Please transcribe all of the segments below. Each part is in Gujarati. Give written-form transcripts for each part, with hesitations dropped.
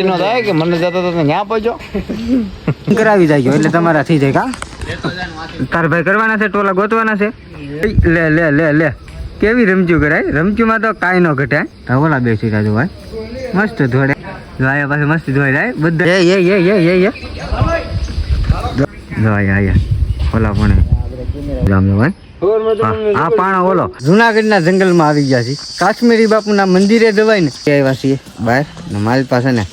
નો થાય કે મને જતો તો ન્યા પહોંચો કરાવી જાય એટલે તમારા થઈ જાય કા તાર ભાઈ કરવાના છે ટોલા ગોતવાના છે લે લે લે લે કેવી રમચું કરાય રમચુમાં તો કાંઈ ન ઘટાય ઓલા બેસી રાજો ભાઈ મસ્ત ધોડે આયા પાસે મસ્ત ધોઈ જાય બધા ઓલા પણ જામ્યો ભાઈ આ પાણા ઓલો જુનાગઢના જંગલમાં આવી ગયા છે કાશ્મીરી બાપુના મંદિરે જવાય ને તે આવ્યા છીએ બહાર ને મારી પાસે ને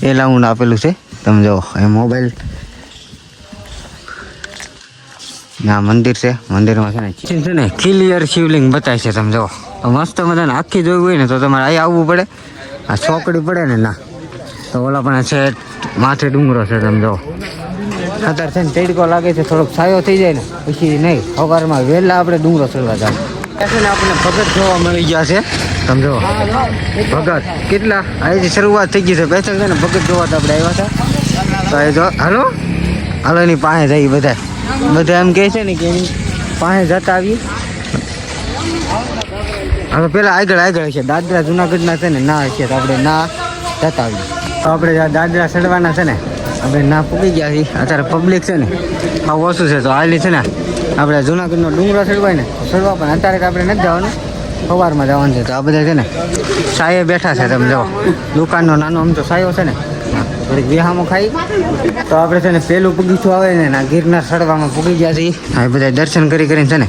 એ લાવું આપેલું છે તમે જો એ મોબાઈલ ના મંદિર છે મંદિરમાં છે ને ક્લિયર શિવલિંગ બતાય છે તમે જો મસ્ત મજાને આખી જોયું હોય ને તો તમારે અહીં આવવું પડે આ ચોકડી પડે ને ના તો ઓલા પણ છે માથે ડુંગરો છે તમે જો અત્યારે છે ને તડકો લાગે છે થોડોક છાયો થઈ જાય ને પછી નહીં સવારમાં વહેલા આપણે ડુંગરો ચડવા જાવ છે ને આપણને ભગત જોવા મળી ગયા છે તમે જો ભગત કેટલા અહીંથી શરૂઆત થઈ ગઈ છે પેસલ છે ને ભગત જોવા તો આપણે આવ્યા હતા તો એ જો હાલો હાલો એની પાસે જઈ બધા એમ કહે છે ને કે એની પાસે જતા આવીએ હવે પેલા આગળ છે દાદરા જુનાગઢના છે ને ના છે તો આપણે ના જતા આવીએ તો આપણે દાદરા ચડવાના છે ને આપણે ના પૂકી ગયા છીએ અત્યારે પબ્લિક છે ને આ ઓછું છે તો આલી છે ને આપણે જુનાગઢનો ડુંગરો ચડવાય ને ચડવા પણ અત્યારે તો આપણે નથી જવાનું સવારમાં જવાનું છે તો આ બધા છે ને સાયે બેઠા છે તમે જાઓ દુકાનનો નાનો આમ તો સાયો છે ને થોડીક વિહામો ખાઈ તો આપણે છે ને પેલું પગીચું આવે ને ના ગિરનાર ચડવામાં પૂગી ગયા છીએ આ બધા દર્શન કરીને છે ને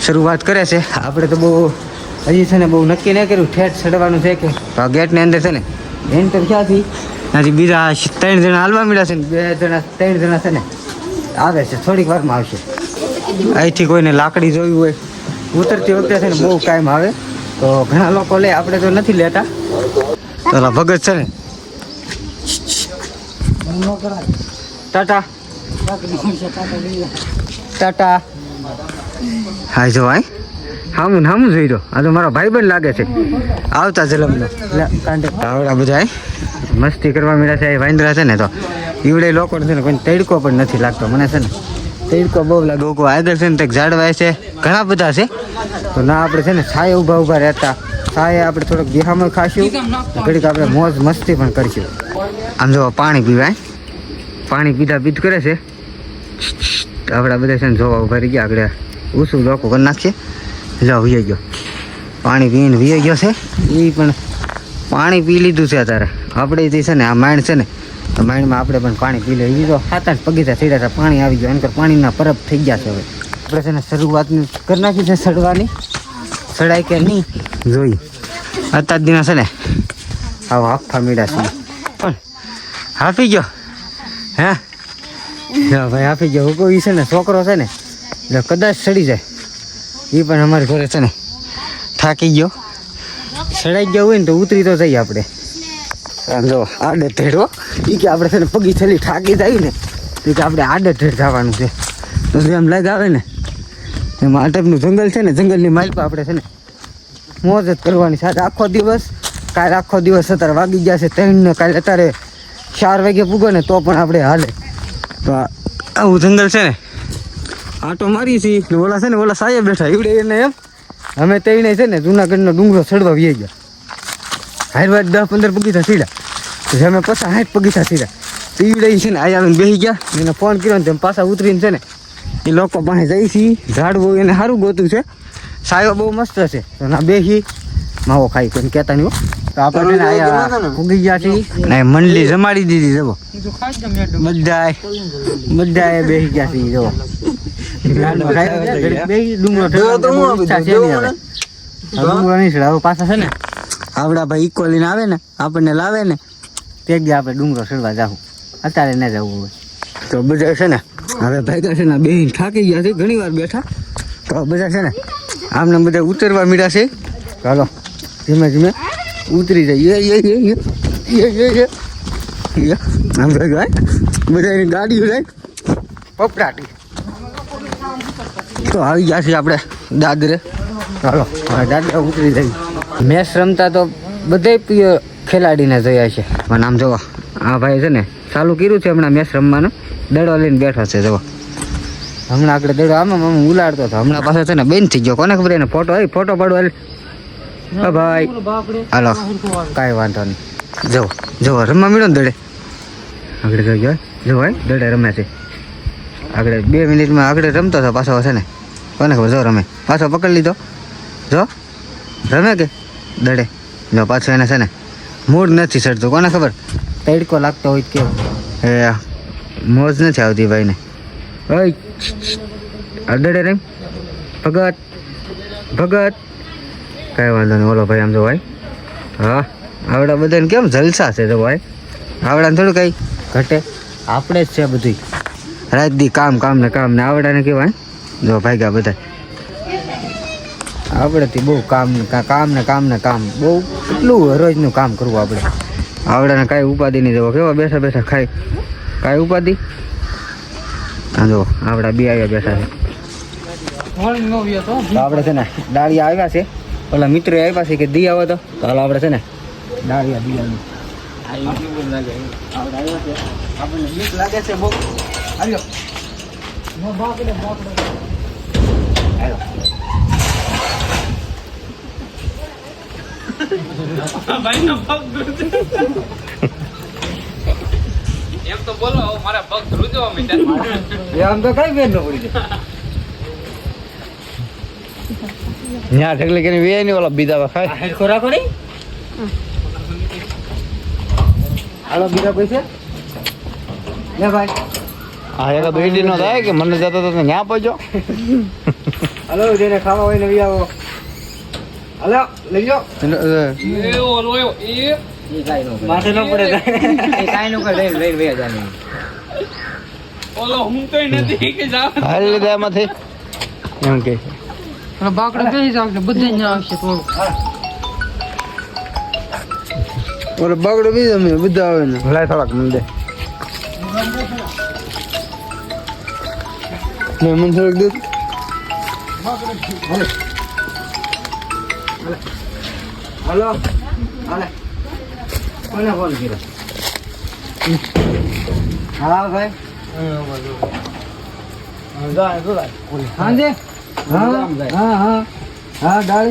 શરૂઆત કરે છે આપણે તો બહુ હજી છે ને બહુ નક્કી નહીં કર્યું ઠેઠ ચડવાનું છે કે તો આ ગેટની અંદર છે ને એન્ટર ક્યાંથી હજી બીજા 3 જણા હાલવા મળ્યા છે ને 3 જણા છે ને આવે છે થોડીક વારમાં આવશે અહીંથી કોઈને લાકડી જોઈ હોય ઉતરતી વખતે છે ને બહુ ટાઈમ આવે તો ઘણા લોકો લે આપણે તો નથી લેતા તો ભગત છે ને ટાટા ટાટા હા જો ભાઈ હામું જોઈ દો આ તો મારો ભાઈબંધ લાગે છે આવતા જલમનો આવડા બધા મસ્તી કરવા મળ્યા છે વાંદરા છે ને તો ઈવડે લોકો છે ને કોઈ તડકો પણ નથી લાગતો મને છે ને તડકો બહુ લાગે આગળ છે ને તે ઝાડવાય છે ઘણા બધા છે તો ના આપણે છે ને છાયે ઊભા રહેતા છાયે આપણે થોડોક વિહામણ ખાશું ઘડીક આપણે મોજ મસ્તી પણ કરીશું આમ જો પાણી પીવાય પાણી પીધ કરે છે આપણા બધા છે ને જોવા ઉભા રહી ગયા આગળ ઊંચું લોકો કરી નાખીએ લો વી ગયો પાણી પીને વી ગયો છે એ પણ પાણી પી લીધું છે અત્યારે આપણે છે ને આ માઇન્ડ છે ને તો માઇન્ડમાં આપણે પણ પાણી પી લઈએ એ તો 7-8 પગીચા થઈ રહ્યા પાણી આવી ગયો એનકર પાણીના પરબ થઈ ગયા છે હવે આપણે છે ને શરૂઆત કરી નાખી છે ચડવાની ચડાય કે નહીં જોઈ અત્યાર દિના છે ને આવો હાફા મીડા છે પણ હાફી ગયો હે ભાઈ હાફી ગયો કોઈ છે ને છોકરો છે ને એટલે કદાચ ચડી જાય એ પણ અમારી ઘરે છે ને થાકી ગયો ચડાઈ ગયો હોય ને તો ઉતરી તો જઈએ આપણે જો આડે ઢેડો એ કે આપણે છે ને પગી છેલ્લી થાકી જાય ને એ કે આપણે આડે ઢેડ જવાનું છે તો એમ લાગ આવે ને એમાં આ ટાઈપનું જંગલ છે ને જંગલની માઇલ પર આપણે છે ને મોજ જ કરવાની સાથે આખો દિવસ કાલે આખો દિવસ અત્યારે વાગી ગયા છે 3 ને કાલે અત્યારે 4 વાગે પૂગો ને તો પણ આપણે હાલે તો આવું જંગલ છે ને આટો મારી છીએ ઓલા છે ને ઓલા સાયે બેઠા એવડે એને એમ અમે તઈને છે ને જુનાગઢનો ડુંગરો ચડવા વી ગયા હારવાદ 10-15 પગીચા સીડા પછી અમે 50-60 પગીચા સીડા ઈવડે છે ને આયા આવીને બેસી ગયા એને ફોન કર્યો ને તેમ પાછા ઉતરીને છે ને એ લોકો પાસે જઈ છીએ ઝાડવું એને સારું ગોતું છે સાયો બહુ મસ્ત છે તો ના બેસી માવો ખાઈ કોઈ કહેતા નહીં તો આપણે ને આયા ઉગી ગયા છીએ ને મંડલી જમાડી દીધી જવો બધાએ બેસી ગયા છીએ જવો પાછા છે ને આવડા ભાઈ ઇકો લઈને આવે ને આપણને લાવે ને તે જ આપણે ડુંગરો ચડવા જાવું અત્યારે ન જવું હોય તો બધા છે ને હવે ભાઈ છે ને બે થાકી ગયા છે ઘણી વાર બેઠા તો બધા છે ને આમને બધા ઉતરવા મીડા છે ચાલો ધીમે ધીમે ઉતરી જાય આમ ભાઈ બધા એની ગાડીઓ જાય પપડાટી તો આવી ગયા છીએ આપણે દાદરે ચાલો દાદરા ઉતરી જાય મેચ રમતા તો બધે ખેલાડીને જોયા છે પણ આમ જોવો આ ભાઈ છે ને ચાલુ કર્યું છે હમણાં મેચ રમવાનું દડો લઈને બેઠો છે જોવો હમણાં આપણે દડો આમ ઉલાડતો હતો હમણાં પાસે છે ને બેન થઈ ગયો કોને ખબર એને ફોટો પાડવા ભાઈ હાલો કાંઈ વાંધો નહીં જો રમવા મળ્યો ને દડે આગળ ગયો જો ભાઈ દડે રમે છે આગળ 2 મિનિટમાં આગળ રમતો હતો પાછો છે ને કોને ખબર જો રમે પાછો પકડી લીધો જો રમે કે દડે જો પાછો એને છે ને મૂડ નથી ચડતું કોને ખબર તડકો લાગતો હોય કેવો એ મોજ નથી આવતી ભાઈને ઓય દડે રમ ભગત કાંઈ વાંધો નહીં ઓલો ભાઈ આમ જો ભાઈ હા આવડા બધાને કેમ જલસા છે જો ભાઈ આવડાને થોડું કંઈ ઘટે આપણે જ છે બધું રાત દી કામ ને આવડાને કહેવાય જો ભાગ્યા બધા આપણેથી બહુ કામ બહુ કેટલું રોજનું કામ કરવું આપણે આવડાને કાંઈ ઉપાધિ નહીં જવો કેવા બેઠા ખાય કાંઈ ઉપાધિ હા જો આવડા બી આવ્યા બેઠા છે તો આપણે છે ને ડાળિયા આવ્યા છે ઓલા મિત્રો આવ્યા છે કે દી આવો તો હાલ આપણે છે ને ડાળિયા દી આપણને બીક લાગે છે બહુ આવ્યો એમ તો બોલો મારા પગ ધ્રુજવા મીઠા આમ તો કઈ બેન ન પડી ત્યાં ઠેકલી કરીને વે નહીં ઓલા બીજા ખાય ખોરાકો નહીં હાલો બીજા પૈસા લે ભાઈ હા એક બેડી નો થાય કે મને જતો તો ત્યાં પહોંચો હાલો જેને ખાવા હોય ને વી આવો હાલો લઈ જાઓ એ ઓલો એ માથે ન પડે એ કાઈ નો કરે લઈને વે જાને ઓલો હું તો નથી કે જા હાલ લીધા એમાંથી એમ કે બાકડો બેસી જાવ કે બધે જ આવશે તો ઓલો બગડો બી જમે બધા આવે ને લાય થોડાક મને દે ને મને થોડુંક દૂધ હાલો હાલે કોને ફોન કર્યો હા ભાઈ સાંજે હા ડાળ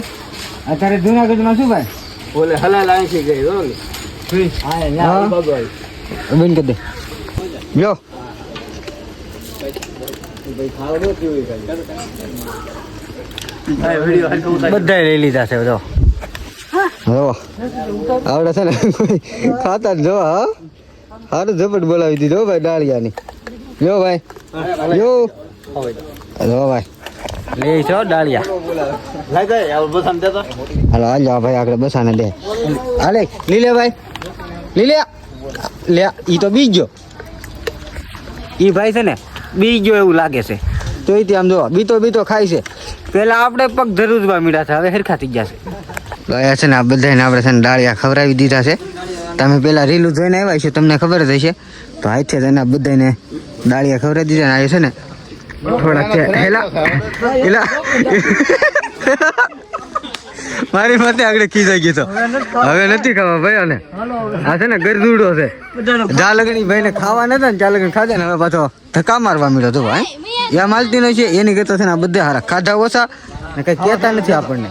અત્યારે જુનાગઢમાં શું ભાઈ ઓલે હલાલ આંખી ગઈ હો હા બંધ કરી દે જો બધા લઈ લીધા છે જો આવડે છે ને ખાતા જો હા સારું ઝપટ બોલાવી દીધો ભાઈ ડાળિયાની જો ભાઈ જો ભાઈ લે છો ડાળિયા હાલો હાલ જાઓ ભાઈ આગળ બસાને દે હાલે લીલે ભાઈ લીલે લે ઈ તો બીજો ઈ ભાઈ છે ને બીજો એવું લાગે છે તો ઈ આમ જો બીતો ખાય છે પેલા આપણે પગ ધરુજવા મીડા છે હવે હરખા થઈ ગયા છે ગયા છે ને આ બધાને આપણે છે ને ડાળિયા ખવડાવી દીધા છે તમે પેલા રીલું જોઈને આવ્યા છો તમને ખબર જ હશે તો હાથે છે ને બધાને ડાળિયા ખવડાવી દીધા ને આ છે ને થોડાક હેલા મારી માથે આગળ ખીજાઈ ગયો તો હવે નથી ખાવા ભાઈ અને આ છે ને ગરદુડો છે જા લગણી ભાઈ ને ખાવા નતા ને ચા લગન ખાધા ને હવે પાછો ધક્કા મારવા મળ્યો તો ભાઈ યા માલતી નો છે એની કરતા છે ને આ બધા હારા ખાધા ઓછા ને કઈ કેતા નથી આપણને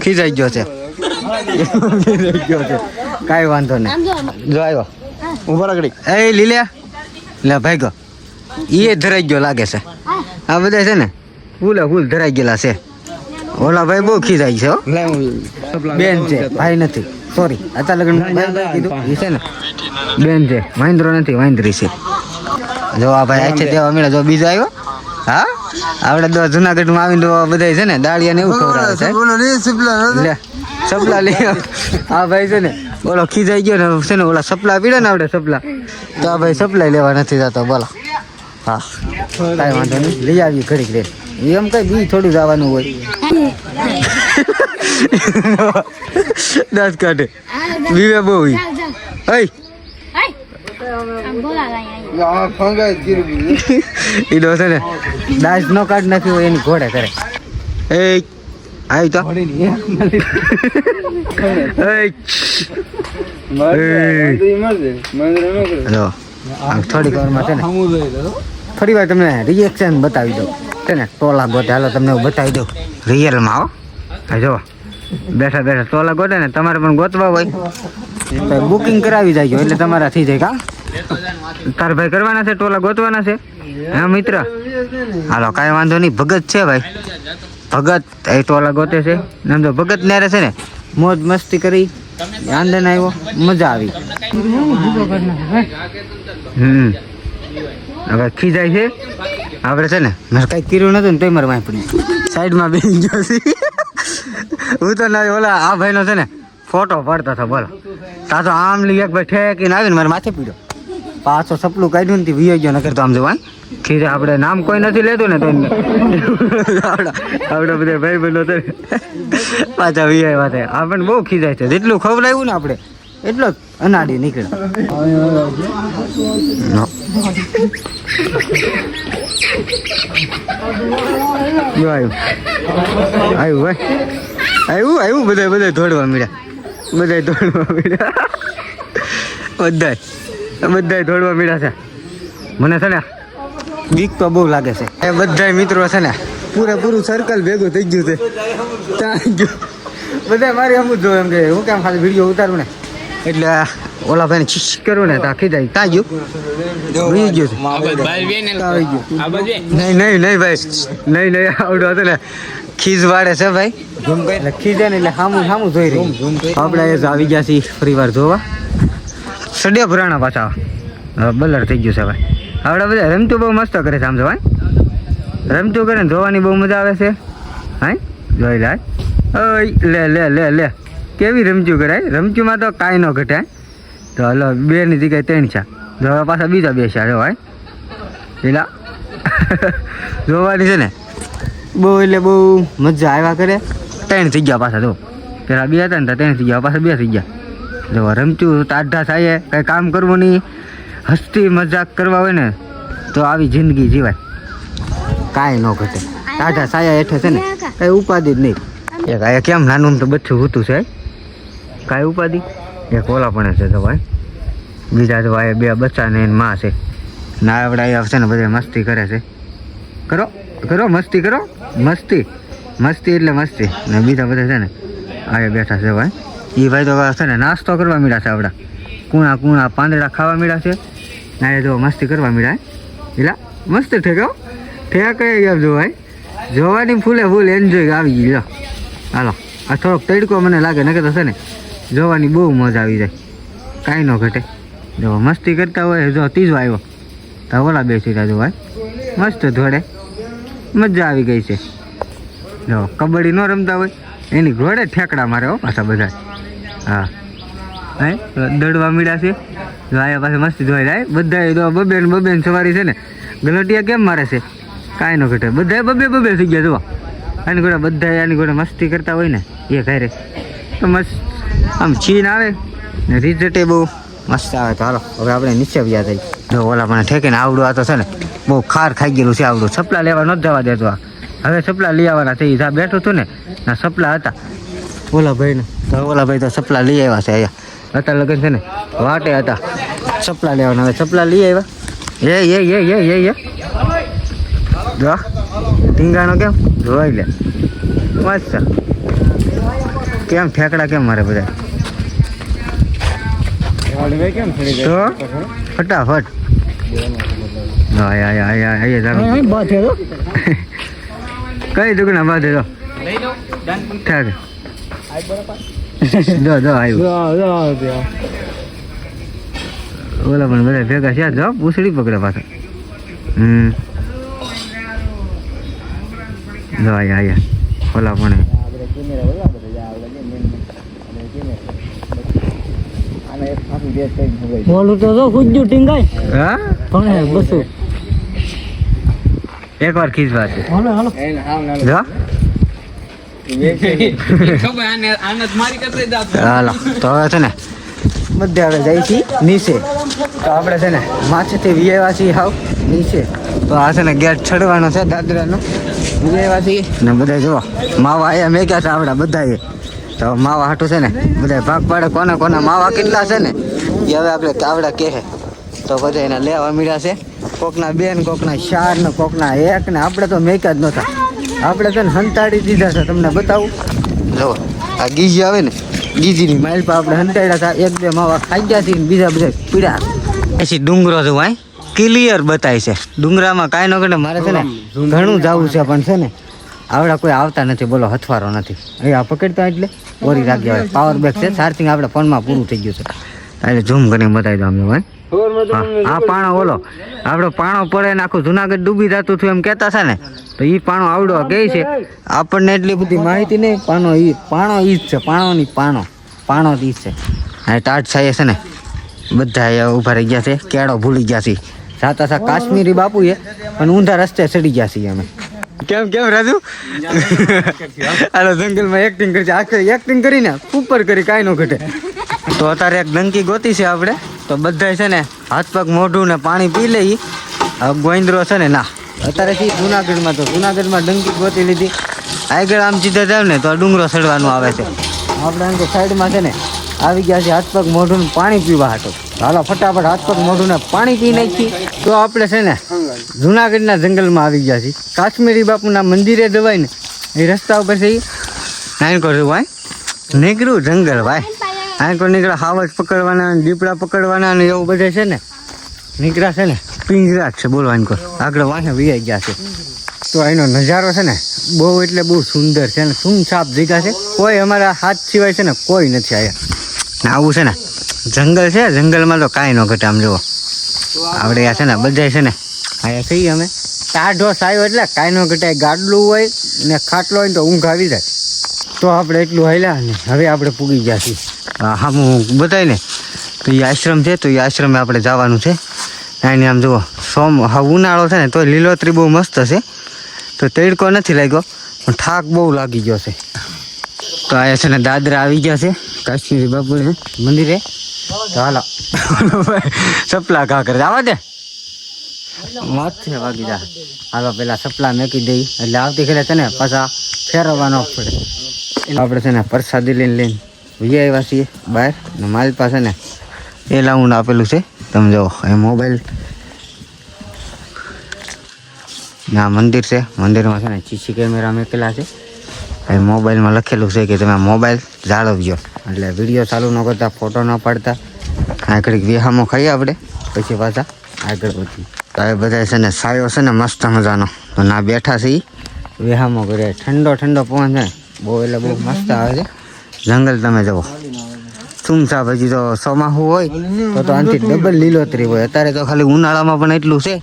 ખીજાઈ ગયો છે કાઈ વાંધો નહીં જો આવ્યો ઉભા રાખડી એ લીલ્યા લે ભાઈ ગો એ ધરાઈ ગયો લાગે છે આ બધા છે ને ફૂલ ધરાઈ ગયેલા છે ઓલા ભાઈ બહુ ખીજાઈ છે બેન છે ભાઈ નથી સોરી અત્યારે લગ્ન કીધું એ છે ને બેન છે મહેન્દ્રો નથી મહેન્દ્રી છે જો આ ભાઈ છે તેવા મેળા જો બીજો આવ્યો હા આપણે તો જુનાગઢમાં આવીને તો બધા છે ને દાળિયા ને એવું ખવડાવે છે લે સપલા લે આ ભાઈ છે ને ઓલો ખીજાઈ ગયો ને છે ને ઓલા સપલા પીડે ને આપણે સપલા તો આ ભાઈ સપલા લેવા નથી જતો બોલો હા કાંઈ વાંધો નહીં લઈ આવી ઘડીક રે એમ કઈ બી થોડું જવાનું હોય દસ કાઢે બીવે બહુ એ છે ને દાસ નો કાઢ નાખ્યું હોય એની ઘોડે કરે એ આવી તો થોડીક વારમાં છે ને થોડી વાર તમને રિએક્શન બતાવી દઉં છે ને ટોલા ગોતે હાલો તમને હું બતાવી દઉં રિયલમાં આવો હા જો બેઠા બેઠા ટોલા ગોતે ને તમારે પણ ગોતવા હોય તો બુકિંગ કરાવી જાય એટલે તમારા થઈ જાય કા તાર ભાઈ કરવાના છે ટોલા ગોતવાના છે હા મિત્ર હાલો કાંઈ વાંધો નહીં ભગત છે ભાઈ ભગત એ ટોલા ગોતે છે આમ તો ભગત ન્યારે છે ને મોજ મસ્તી કરી આંદન આવ્યો મજા આવી હવે ખીજાય છે આપણે છે ને મારે કાંઈ કર્યું નતું ને તોય મારે વાંઈ પડી સાઈડમાં બેસી ગયો છે હું તો ના ઓલા આ ભાઈનો છે ને ફોટો પડતો હતો બોલો તા તો આમ લઈ એક ભાઈ ઠેકીને આવીને મારે માથે પીડ્યો પાછો સપલું કાઢ્યું ને વીયો ગયો નકર તો આમ જવાય ખીરે આપણે નામ કોઈ નથી લેતું ને તો આપણા બધા ભાઈ બહેનો તો પાછા વીઆઈ વાતે આપણને બહુ ખીજાય છે જેટલું ખવડાવ્યું ને આપણે એટલો જ અનાડી નીકળે જો આવ્યું ભાઈ આવ્યું બધા દોડવા મળ્યા બધા દોડવા મળ્યા છે મને છે ને બીક તો બહુ લાગે છે એ બધા મિત્રો છે ને પૂરેપૂરું સર્કલ ભેગું થઈ ગયું છે ત્યાં ગયું બધા મારી અમુક જો એમ કે હું કેમ ખાલી વિડીયો ઉતારું ને એટલે ઓલા ભાઈને છીશ કરું ને ત્યાં ખીજાય ત્યાં ગયું વી ગયું નહીં ભાઈ નહીં આવડો હતો ને ખીજ વાળે છે ભાઈ એટલે ખીજે ને એટલે સામું જોઈ રહી આપણે આવી ગયા છીએ ફરી વાર જોવા સડ્યા પુરાણા પાછા બલર થઈ ગયું છે ભાઈ આપણા બધા રમતું બહુ મસ્ત કરે છે આમ જો રમતું કરે ને જોવાની બહુ મજા આવે છે હા જોઈ લે લે કેવી રમચું કરાય રમચુંમાં તો કાંઈ ન ઘટે તો હલો 2 ની જગ્યાએ 3 છે જો હવે પાછા બીજા 2 છે જો ભાઈ પેલા જોવાની છે ને બહુ એટલે બહુ મજા આવ્યા કરે 3 થઈ ગયા પાછા જો પેલા 2 હતા ને 3 થઈ ગયા પાછા 2 થઈ ગયા જો રમચું તાઢા થાય કંઈ કામ કરવું નહીં હસ્તી મજાક કરવા હોય ને તો આવી જિંદગી જીવાય કાંઈ ન ઘટે તાઢા સાયા હેઠે છે ને કંઈ ઉપાધિ જ નહીં એક આ કેમ નાનું તો બચ્ચું હોતું છે કાંઈ ઉપાધિ એક ઓલા પણ છે તો ભાઈ બીજા તો ભાઈ 2 બચ્ચા ને માં છે ના આવડે આવ્યા છે ને બધા મસ્તી કરે છે કરો મસ્તી કરો મસ્તી એટલે મસ્તી ને બીજા બધા છે ને આ બેઠા છે ભાઈ એ ભાઈ તો છે ને નાસ્તો કરવા મળ્યા છે આપણા કૂણા પાંદડા ખાવા મળ્યા છે ના એ જો મસ્તી કરવા મળ્યા એલા મસ્ત ઠેક ગયા જો ભાઈ જોવાની ફૂલે ફૂલ એન્જોય આવી ગઈ લો હાલો આ થોડોક તડકો મને લાગે નકે તો છે ને જોવાની બહુ મજા આવી જાય કાંઈ ન ઘટે જો મસ્તી કરતા હોય જો ત્રીજો આવ્યો તો ઓલા બેસી રહ્યા જો ભાઈ મસ્ત ધોડે મજા આવી ગઈ છે જો કબડ્ડી ન રમતા હોય એની ઘોડે ઠેકડા મારે હો પાછા બધા હા દડવા મળ્યા છે જો આયા પાસે મસ્તી જોઈ જાય બધા બબેન સવારી છે ને ગલોટિયા કેમ મારે છે કાંઈ ન ઘટે બધા બબે થઈ ગયા જો આની ઘોડે બધા આની ઘોડે મસ્તી કરતા હોય ને એ ઘરે તો મસ્ત આમ છીન આવે ને રિઝલ્ટ બહુ મસ્ત આવે તો હાલો હવે આપણે નીચે વ્યા થઈ જો ઓલા મને ઠેકીને આવડું આ તો છે ને બહુ ખાર ખાઈ ગયેલું છે આવડું સપલા લેવા ન જવા દેતો આ હવે સપલા લઈ આવવાના છે જ્યાં બેઠું હતું ને ના સપલા હતા ઓલા ભાઈને તો ઓલા ભાઈ તો સપલા લઈ આવ્યા છે અહીંયા અત્યારે લગન છે ને વાટે હતા સપલા લેવાના હવે સપલા લઈ આવ્યા એ જો ટીંગાણો કેમ જોઈ લે મસ્ત કેમ ઠેકડા કેમ મારે બધા તો ફટાફટ કઈ દુગણા બાંધે તો ઠેક આવ્યું ઓલા પણ બધા ભેગા છે જો પૂછડી પકડે પાછા જો આયા ઓલા પણ બોલું તો ખુજ્જુ ટીંગાય હા પણ બસો એકવાર ખીચવા છે હાલો જો હાલો તો હવે છે ને બધે આપણે જઈએ છીએ નીચે તો આપણે છે ને માછેથી વિયેવા છીએ હાવ નીચે તો આ છે ને ગેટ ચડવાનો છે દાદરાનો વિયેવા છીએ ને બધા જુઓ માવા અહીંયા મેક્યા છે આપણા બધાએ તો માવા હાટું છે ને બધા ભાગ પાડે કોને માવા કેટલા છે ને એ હવે આપણે તાવડા કહે તો બધા એને લેવા મળ્યા છે કોકના 2 ને કોકના 4 ને કોકના 1 ને આપણે તો મેક્યા જ નહોતા આપણે છે ને સંતાડી દીધા છે તમને બતાવું જો આ ગીજી આવે ને ગીજીની માઇલ પર આપણે હંતાડ્યા હતા, એક બે માવા ખાઈ ગયા છે, બીજા બધા પીડા. પછી ડુંગરો જો ભાઈ ક્લિયર બતાય છે, ડુંગરામાં કાંઈ ન કરે. મારે છે ને ઘણું જવું છે પણ છે ને આવડા કોઈ આવતા નથી, બોલો હથવારો નથી. એ આ પકડતા એટલે ઓરી રાખી આવે. પાવર બેક છે, ચાર્જિંગ આપણે ફોનમાં પૂરું થઈ ગયું છે, એટલે ઝૂમ કરીને બતાવી દો અમને ભાઈ. આ પાણો બોલો આપણો પાણો પડે ને આખું જુનાગઢ ડૂબી જતું હતું એમ કહેતા છે ને, તો એ પાણો આવડો કે છે. આપણને એટલી બધી માહિતી નહીં. પાણો ઈ જ છે, પાણો ઈ જ છે. આ ટાટ સાહેબ છે ને બધા ઊભા રહી ગયા છે, કેળો ભૂલી ગયા છે. સાતા સા કાશ્મીરી બાપુ એ પણ ઊંધા રસ્તે ચડી ગયા છીએ અમે. કેમ રાજુ હાલો જંગલમાં એક્ટિંગ કરી છે, આખી એક્ટિંગ કરીને ઉપર કરી કાંઈ ન ઘટે. તો અત્યારે એક ડંકી ગોતી છે આપણે, તો બધા છે ને હાથ પગ મોઢું ને પાણી પી લઈ. ગોઈંદ્રો છે ને ના અત્યારે થી જુનાગઢમાં, તો જુનાગઢમાં ડંકી ગોતી લીધી. આગળ આમ સીધા જાવ ને તો ડુંગરો ચડવાનું આવે છે. આપણે આમ તો સાઈડમાં છે ને આવી ગયા છે હાથ પગ મોઢું ને પાણી પીવા હાટો. હાલો ફટાફટ હાથ પગ મોઢું ને પાણી પી નાખી. તો આપણે છે ને જુનાગઢના જંગલમાં આવી ગયા છીએ. કાશ્મીરી બાપુના મંદિરે જવાય ને એ રસ્તા ઉપર છે નાનકો ભાઈ નીકળ્યું જંગલ ભાઈ. નાનકો નીકળ્યા હાવજ પકડવાના, દીપડા પકડવાના ને એવું બધે છે ને નીકળ્યા છે ને પિંજરા છે બોલો. આનકો આગળ વાંહે વીઆઈ ગયા છે. તો એનો નજારો છે ને બહુ એટલે બહુ સુંદર છે ને સુમસાપ જગ્યા છે. કોઈ અમારા હાથ સિવાય છે ને કોઈ નથી આવ્યા. આવું છે ને જંગલ છે, જંગલમાં તો કાંઈ ન ઘટે. આમ જુઓ આપણે આ છે ને બધા છે ને અહીંયા થઈ અમે ટાઢો સાયો એટલે કાંઈ ન ઘટે. ગાડલું હોય ને ખાટલો હોય ને તો ઊંઘ આવી જાય. તો આપણે એટલું હાલ્યા ને હવે આપણે પૂગી ગયા છીએ. હા હું બતાવી ને તો એ આશ્રમ છે, તો એ આશ્રમે આપણે જવાનું છે. એની આમ જુઓ ઉનાળો છે ને તો લીલોતરી બહુ મસ્ત છે. તો તડકો નથી લાગ્યો પણ થાક બહુ લાગી ગયો છે. તો અહીંયા છે ને દાદરા આવી ગયા છે કાશ્મીરી બાપુને મંદિરે. તો હાલો સપલા ઘા કરે આવા દે માથે વાગી જા. હાલો પેલા સપલા મેકી દઈ એટલે આવતી ખેલે છે ને પાછા ફેરવવાનો પડે. આપણે છે ને પ્રસાદી લઈને વી આવ્યા છીએ બહાર ને મારી પાસે ને એ લાઉન્ડ આપેલું છે. તમે જો એ મોબાઈલ ના મંદિર છે, મંદિરમાં છે ને સીસી કેમેરા મૂકેલા છે. એ મોબાઈલમાં લખેલું છે કે તમે મોબાઈલ જાળવજો, એટલે વિડીયો ચાલુ ન કરતા, ફોટો ન પાડતા. આગળ વિહામો ખાઈએ આપણે પછી પાછા આગળ વધી. તો એ બધા છે ને સાયો છે ને મસ્ત મજાનો તો ના બેઠા છે. વિહામો કરે, ઠંડો પવન છે બહુ એટલે બહુ મસ્ત આવે છે. જંગલ તમે જુઓ સુમસા. પછી તો ચોમાસું હોય તો આનાથી ડબલ લીલોતરી હોય. અત્યારે તો ખાલી ઉનાળામાં પણ એટલું છે.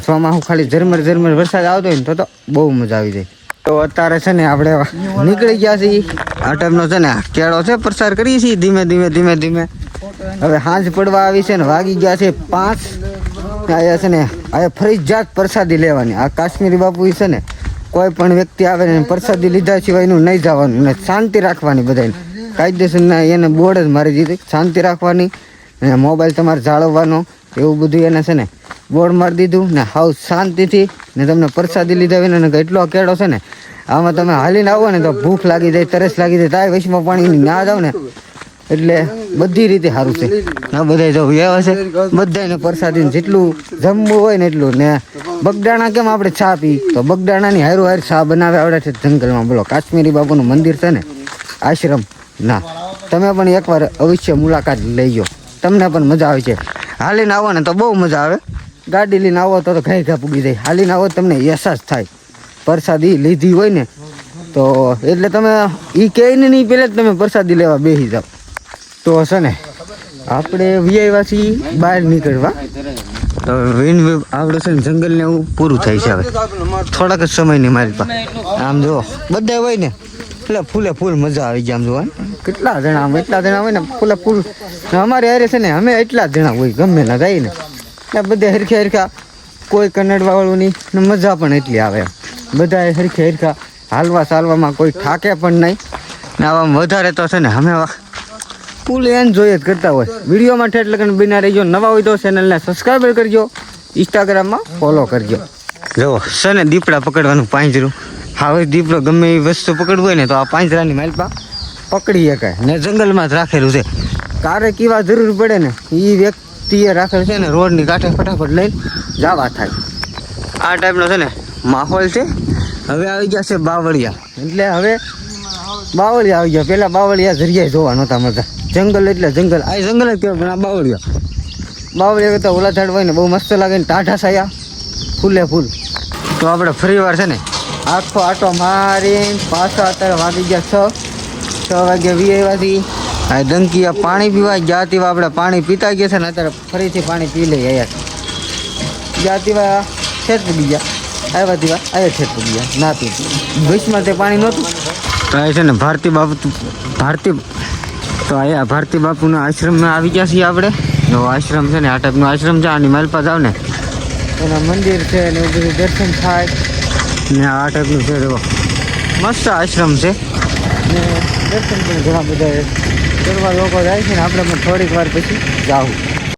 ચોમાસું ખાલી ઝરમર વરસાદ આવતો હોય ને તો બહુ મજા આવી જાય. તો અત્યારે છે ને આપણે નીકળી ગયા છીએ. આ ટાઈમનો છે ને કેળો છે પ્રસાર કરીએ છીએ ધીમે ધીમે. હવે સાંજ પડવા આવી છે ને વાગી ગયા છે 5. અહીંયા છે ને આ ફરજિયાત પ્રસાદી લેવાની. આ કાશ્મીરી બાપુ છે ને કોઈ પણ વ્યક્તિ આવે ને પ્રસાદી લીધા સિવાય એનું નહીં જવાનું ને શાંતિ રાખવાની. બધાને કાયદેસર ના એને બોર્ડ જ મારી દીધી, શાંતિ રાખવાની ને મોબાઈલ તમારે જાળવવાનો એવું બધું એને છે ને બોર્ડ મારી દીધું ને હાવ શાંતિથી ને તમને પ્રસાદી લીધા વિના ને એટલો કેળો છે ને આમાં તમે હાલીને આવો ને તો ભૂખ લાગી જાય, તરસ લાગી જાય, તાય વચમાં પાણી ના જાવ ને એટલે બધી રીતે સારું છે. આ બધા જો વ્યવહાર છે બધાને પ્રસાદી જેટલું જમવું હોય ને એટલું. ને બગદાણા કેમ આપણે ચા પી તો બગદાણાની હારું ચા બનાવે આવડે છે જંગલમાં. બોલો કાશ્મીરી બાપુનું મંદિર છે ને આશ્રમ ના તમે પણ એકવાર અવશ્ય મુલાકાત લઈજો, તમને પણ મજા આવે છે. હાલીને આવો ને તો બહુ મજા આવે. ગાડી લઈને આવો તો ઘાઈ ઘા પૂગી જાય. હાલીને આવો તમને અહેસાસ થાય પ્રસાદી લીધી હોય ને તો. એટલે તમે એ કહે ને નહીં પહેલાં જ તમે પ્રસાદી લેવા બેસી જાઓ. તો છે ને આપણે વીઆઈવાસી બહાર નીકળવા. તો આપણે છે ને જંગલને એવું પૂરું થાય છે હવે થોડાક જ સમયની મારી પાસે. આમ જુઓ બધા હોય ને એટલે ફૂલ મજા આવી જાય. આમ જોવા કેટલા જણા એટલા જણા હોય ને ફૂલ અમારે હારે છે ને અમે એટલા જ જણા હોય ગમે ના જાય ને એટલે બધા હરખા કોઈ કન્નડવાવાળું નહીં ને મજા પણ એટલી આવે. બધા હરખા હાલવા ચાલવામાં કોઈ થાકે પણ નહીં ને આવામાં વધારે તો છે ને અમે ફૂલ એન્જોય જ કરતા હોય. વિડીયોમાં ઠેઠ લગન બિના રહીજો. નવા હોય તો ચેનલને સબસ્ક્રાઈબ કરજો, ઇન્સ્ટાગ્રામમાં ફોલો કરજો. જુઓ છે ને દીપડા પકડવાનું પાંજરું. હવે દીપડો ગમે એ વસ્તુ પકડવું હોય ને તો આ પાંજરાની માલપા પકડી શકાય ને જંગલમાં જ રાખેલું છે. કારે કેવા જરૂર પડે ને એ વ્યક્તિએ રાખેલું છે ને રોડની કાંઠે ફટાફટ લઈને જવા થાય. આ ટાઈપનો છે ને માહોલ છે. હવે આવી ગયા છે બાવળિયા એટલે હવે બાવળિયા આવી ગયા. પેલા બાવળિયા જરિયા જોવા નહોતા મળતા. જંગલ એટલે જંગલ. આ જંગલ જ કહેવાય, પણ આ બાવળિયા કરતા ઓલા ઝાડ હોય ને બહુ મસ્ત લાગે ને ટાઢા સાયા ફૂલે ફૂલ. તો આપણે ફરી વાર છે ને આખો આટો મારીને પાછા અત્યારે વાગી ગયા 6 વાગ્યા 20 આવ્યાથી આ ડંકીયા પાણી પીવા ગયા તેવા આપણે પાણી પીતા ગયા છે ને અત્યારે ફરીથી પાણી પી લઈએ યાર. ગયા તેવા છેટ પડી ગયા, આવ્યા તેવા આવ્યા છેટ પડી ગયા. ના પી ભેંસમાં તે પાણી નહોતું. તો એ છે ને ભારતી બાપુના આશ્રમમાં આવી ગયા છીએ આપણે. જો આશ્રમ છે ને આ ટાઈપનો આશ્રમ છે. આની માલપા જાવ ને એના મંદિર છે ને એવું બધું દર્શન થાય ને આ ટાઈપનું છે. જો મસ્ત આશ્રમ છે ને દર્શન પણ ઘણા બધા કરવા લોકો જાય છે ને આપણે પણ થોડીક વાર પછી જાવું.